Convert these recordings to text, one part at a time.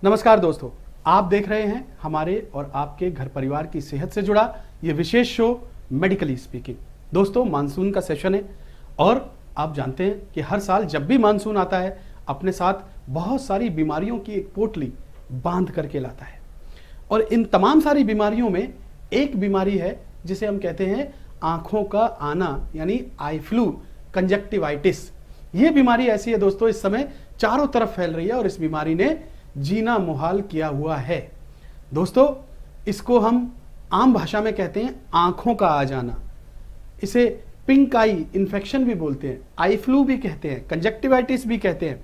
नमस्कार दोस्तों, आप देख रहे हैं हमारे और आपके घर परिवार की सेहत से जुड़ा ये विशेष शो मेडिकली स्पीकिंग। दोस्तों, मानसून का सेशन है और आप जानते हैं कि हर साल जब भी मानसून आता है अपने साथ बहुत सारी बीमारियों की एक पोटली बांध करके लाता है। और इन तमाम सारी बीमारियों में एक बीमारी है जिसे हम कहते हैं आंखों का आना, यानी आई फ्लू, कंजक्टिवाइटिस। ये बीमारी ऐसी है दोस्तों, इस समय चारों तरफ फैल रही है और इस बीमारी ने जीना मुहाल किया हुआ है। दोस्तों, इसको हम आम भाषा में कहते हैं आंखों का आ जाना। इसे पिंक आई इन्फेक्शन भी बोलते हैं, आई फ्लू भी कहते हैं, कंजक्टिवाइटिस भी कहते हैं।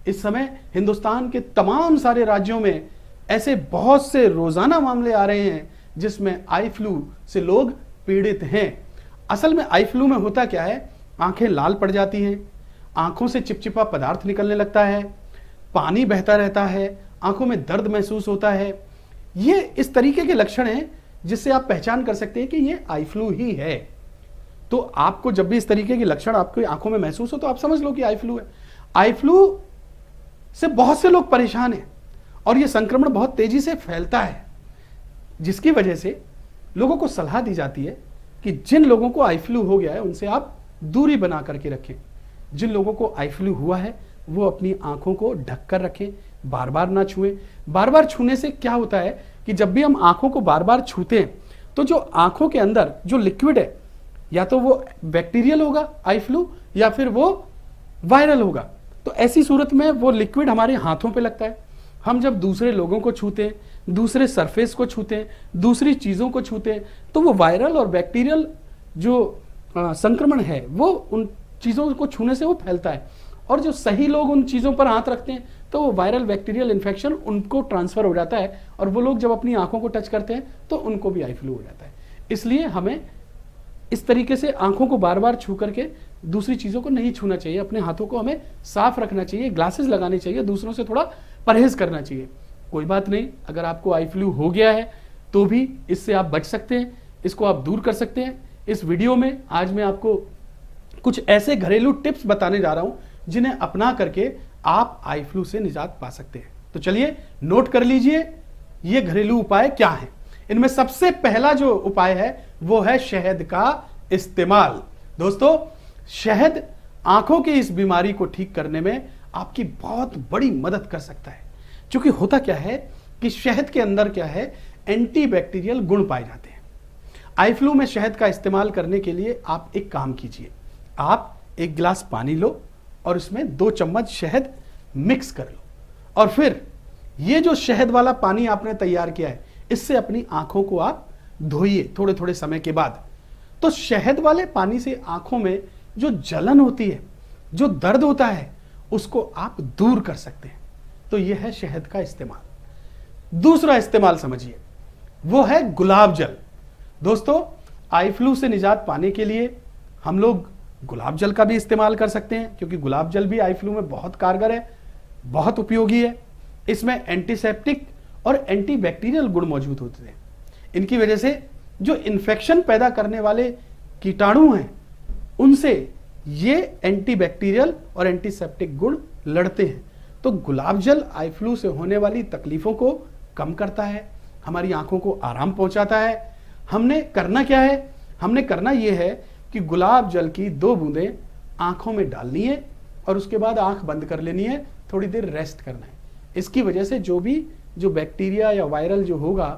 इस समय हिंदुस्तान के तमाम सारे राज्यों में ऐसे बहुत से रोजाना मामले आ रहे हैं जिसमें आई फ्लू से लोग पीड़ित हैं। असल में आई फ्लू में होता क्या है, आंखें लाल पड़ जाती हैं, आंखों से चिपचिपा पदार्थ निकलने लगता है, पानी बहता रहता है, आंखों में दर्द महसूस होता है। ये इस तरीके के लक्षण हैं जिससे आप पहचान कर सकते हैं कि ये आई फ्लू ही है। तो आपको जब भी इस तरीके के लक्षण आपकी आंखों में महसूस हो तो आप समझ लो कि आई फ्लू है। आई फ्लू से बहुत से लोग परेशान हैं और यह संक्रमण बहुत तेजी से फैलता है, जिसकी वजह से लोगों को सलाह दी जाती है कि जिन लोगों को आई फ्लू हो गया है उनसे आप दूरी बना करके रखें। जिन लोगों को आई फ्लू हुआ है वो अपनी आंखों को ढक कर रखें, बार बार ना छुएं। बार बार छूने से क्या होता है कि जब भी हम आंखों को बार बार छूते हैं तो जो आंखों के अंदर जो लिक्विड है, या तो वो बैक्टीरियल होगा आई फ्लू या फिर वो वायरल होगा। तो ऐसी सूरत में वो लिक्विड हमारे हाथों पे लगता है। हम जब दूसरे लोगों को छूते हैं, दूसरे सरफेस को छूते हैं, दूसरी चीजों को छूते हैं, तो वो वायरल और बैक्टीरियल जो संक्रमण है वो उन चीजों को छूने से वो फैलता है। और जो सही लोग उन चीजों पर हाथ रखते हैं तो वो वायरल बैक्टीरियल इन्फेक्शन उनको ट्रांसफर हो जाता है और वो लोग जब अपनी आंखों को टच करते हैं तो उनको भी आई फ्लू हो जाता है। इसलिए हमें इस तरीके से आंखों को बार बार छू करके दूसरी चीजों को नहीं छूना चाहिए। अपने हाथों को हमें साफ रखना चाहिए, ग्लासेस लगाने चाहिए, दूसरों से थोड़ा परहेज करना चाहिए। कोई बात नहीं, अगर आपको आई फ्लू हो गया है तो भी इससे आप बच सकते हैं, इसको आप दूर कर सकते हैं। इस वीडियो में आज मैं आपको कुछ ऐसे घरेलू टिप्स बताने जा रहा हूं जिन्हें अपना करके आप आई फ्लू से निजात पा सकते हैं। तो चलिए नोट कर लीजिए ये घरेलू उपाय क्या हैं। इनमें सबसे पहला जो उपाय है वो है शहद का इस्तेमाल। दोस्तों, शहद आंखों की इस बीमारी को ठीक करने में आपकी बहुत बड़ी मदद कर सकता है। क्योंकि होता क्या है कि शहद के अंदर क्या है, एंटीबैक्टीरियल गुण पाए जाते हैं। आई फ्लू में शहद का इस्तेमाल करने के लिए आप एक काम कीजिए, आप एक गिलास पानी लो और इसमें 2 चम्मच शहद मिक्स कर लो और फिर ये जो शहद वाला पानी आपने तैयार किया है इससे अपनी आंखों को आप धोइए थोड़े थोड़े समय के बाद। तो शहद वाले पानी से आंखों में जो जलन होती है, जो दर्द होता है, उसको आप दूर कर सकते हैं। तो यह है शहद का इस्तेमाल। दूसरा इस्तेमाल समझिए, वो है गुलाब जल। दोस्तों, आई फ्लू से निजात पाने के लिए हम लोग गुलाब जल का भी इस्तेमाल कर सकते हैं, क्योंकि गुलाब जल भी आई फ्लू में बहुत कारगर है, बहुत उपयोगी है। इसमें एंटीसेप्टिक और एंटीबैक्टीरियल गुण मौजूद होते हैं। इनकी वजह से जो इन्फेक्शन पैदा करने वाले कीटाणु हैं उनसे ये एंटीबैक्टीरियल और एंटीसेप्टिक गुण लड़ते हैं। तो गुलाब जल आई फ्लू से होने वाली तकलीफों को कम करता है, हमारी आंखों को आराम पहुंचाता है। हमने करना क्या है, हमने करना यह है कि गुलाब जल की 2 बूंदें आंखों में डालनी है और उसके बाद आंख बंद कर लेनी है, थोड़ी देर रेस्ट करना है। इसकी वजह से जो बैक्टीरिया या वायरल जो होगा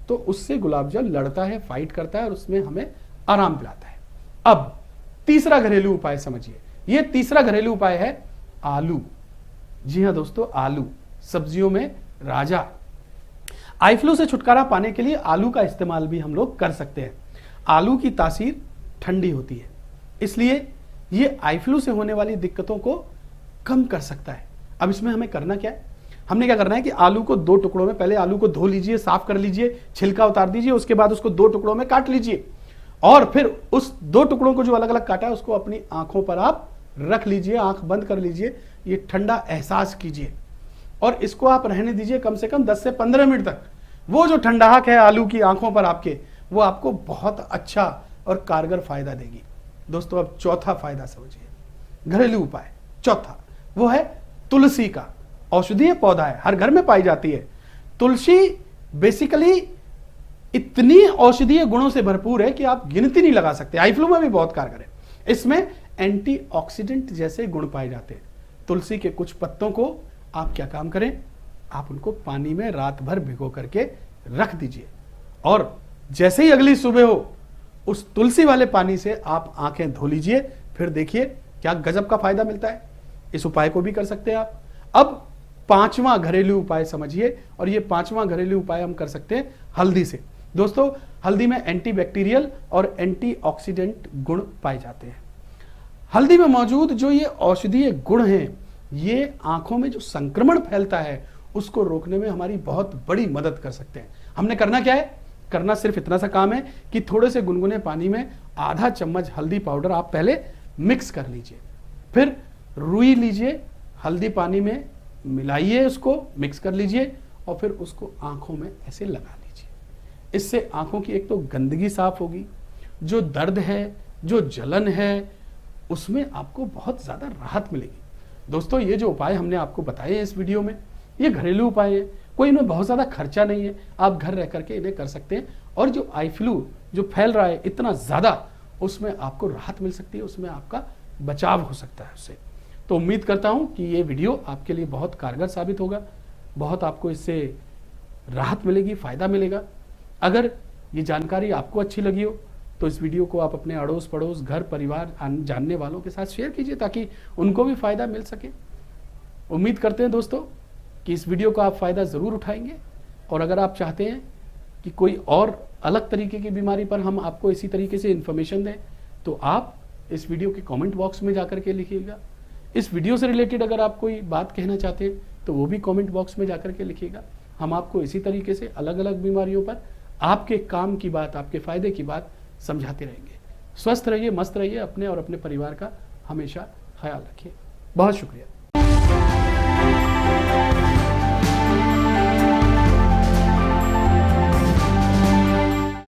तो उससे गुलाब जल लड़ता है, फाइट करता है और उसमें हमें आराम दिलाता है। अब तीसरा घरेलू उपाय समझिए। यह तीसरा घरेलू उपाय है आलू। जी हां दोस्तों, आलू सब्जियों में राजा। आई फ्लू से छुटकारा पाने के लिए आलू का इस्तेमाल भी हम लोग कर सकते हैं। आलू की तासीर ठंडी होती है, इसलिए यह आई फ्लू से होने वाली दिक्कतों को कम कर सकता है। अब इसमें हमें करना क्या है, हमने क्या करना है कि आलू को 2 टुकड़ों में, पहले आलू को धो लीजिए, साफ कर लीजिए, छिलका उतार दीजिए, उसके बाद उसको 2 टुकड़ों में काट लीजिए और फिर उस 2 टुकड़ों को जो अलग अलग काटा है उसको अपनी आंखों पर आप रख लीजिए, आंख बंद कर लीजिए, ये ठंडा एहसास कीजिए और इसको आप रहने दीजिए कम से कम 10 से 15 मिनट तक। वो जो ठंडाहट है आलू की आंखों पर आपके, वो आपको बहुत अच्छा और कारगर फायदा देगी। दोस्तों, अब चौथा फायदा समझिए, घरेलू उपाय चौथा, वो है तुलसी का। औषधीय पौधा है, हर घर में पाई जाती है। तुलसी बेसिकली इतनी औषधीय गुणों से भरपूर है कि आप गिनती नहीं लगा सकते। आई फ्लू में भी बहुत कारगर है। इसमें एंटीऑक्सीडेंट जैसे गुण पाए जाते हैं। तुलसी के कुछ पत्तों को आप क्या काम करें, आप उनको पानी में रात भर भिगो करके रख दीजिए और जैसे ही अगली सुबह हो उस तुलसी वाले पानी से आप आंखें धो लीजिए, फिर देखिए क्या गजब का फायदा मिलता है। इस उपाय को भी कर सकते हैं आप। अब 5वां घरेलू उपाय समझिए, और ये 5वां घरेलू उपाय हम कर सकते हैं हल्दी से। दोस्तों, हल्दी में एंटीबैक्टीरियल और एंटीऑक्सीडेंट गुण पाए जाते हैं। हल्दी में मौजूद जो ये औषधीय गुण हैं, ये आंखों में जो संक्रमण फैलता है उसको रोकने में हमारी बहुत बड़ी मदद कर सकते हैं। हमने करना क्या है, करना सिर्फ इतना सा काम है कि थोड़े से गुनगुने पानी में आधा चम्मच हल्दी पाउडर आप पहले मिक्स कर लीजिए, फिर रुई लीजिए, हल्दी पानी में मिलाइए, उसको मिक्स कर लीजिए और फिर उसको आंखों में ऐसे लगा लीजिए। इससे आंखों की एक तो गंदगी साफ होगी, जो दर्द है, जो जलन है, उसमें आपको बहुत ज़्यादा राहत मिलेगी। दोस्तों, ये जो उपाय हमने आपको बताए हैं इस वीडियो में, ये घरेलू उपाय है, कोई इनमें बहुत ज़्यादा खर्चा नहीं है। आप घर रह करके इन्हें कर सकते हैं और जो आई फ्लू जो फैल रहा है इतना ज़्यादा, उसमें आपको राहत मिल सकती है, उसमें आपका बचाव हो सकता है उससे। तो उम्मीद करता हूँ कि ये वीडियो आपके लिए बहुत कारगर साबित होगा, बहुत आपको इससे राहत मिलेगी, फ़ायदा मिलेगा। अगर ये जानकारी आपको अच्छी लगी हो तो इस वीडियो को आप अपने अड़ोस पड़ोस, घर परिवार, जानने वालों के साथ शेयर कीजिए ताकि उनको भी फ़ायदा मिल सके। उम्मीद करते हैं दोस्तों कि इस वीडियो का आप फ़ायदा ज़रूर उठाएंगे, और अगर आप चाहते हैं कि कोई और अलग तरीके की बीमारी पर हम आपको इसी तरीके से इन्फॉर्मेशन दें तो आप इस वीडियो के कमेंट बॉक्स में जाकर के लिखिएगा। इस वीडियो से रिलेटेड अगर आप कोई बात कहना चाहते हैं तो वो भी कमेंट बॉक्स में जाकर के लिखिएगा। हम आपको इसी तरीके से अलग अलग बीमारियों पर आपके काम की बात, आपके फ़ायदे की बात समझाते रहेंगे। स्वस्थ रहिए, मस्त रहिए, अपने और अपने परिवार का हमेशा ख्याल रखिए। बहुत शुक्रिया।